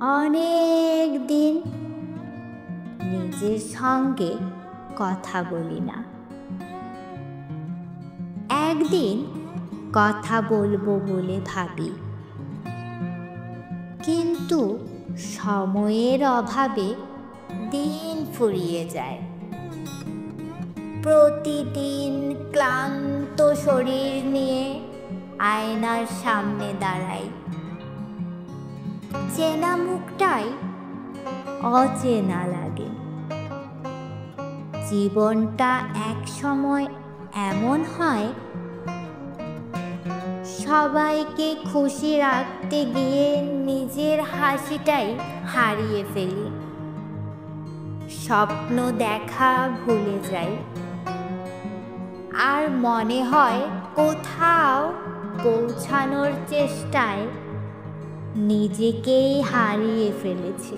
অনেক দিন নিজের সঙ্গে কথা বলি না। একদিন কথা বলবো বলে ভাবি, কিন্তু সময়ের অভাবে দিন ফুরিয়ে যায়। প্রতিদিন ক্লান্ত শরীর নিয়ে আয়নার সামনে দাঁড়াই। চেনা মুখটাই অচেনা লাগে। জীবনটা এক সময় এমন হয়, সবাইকে খুশি রাখতে গিয়ে নিজের হাসিটাই হারিয়ে ফেলি। স্বপ্ন দেখা ভুলে যাই, আর মনে হয় কোথাও পৌঁছানোর চেষ্টায় নিজেকেই হারিয়ে ফেলেছি।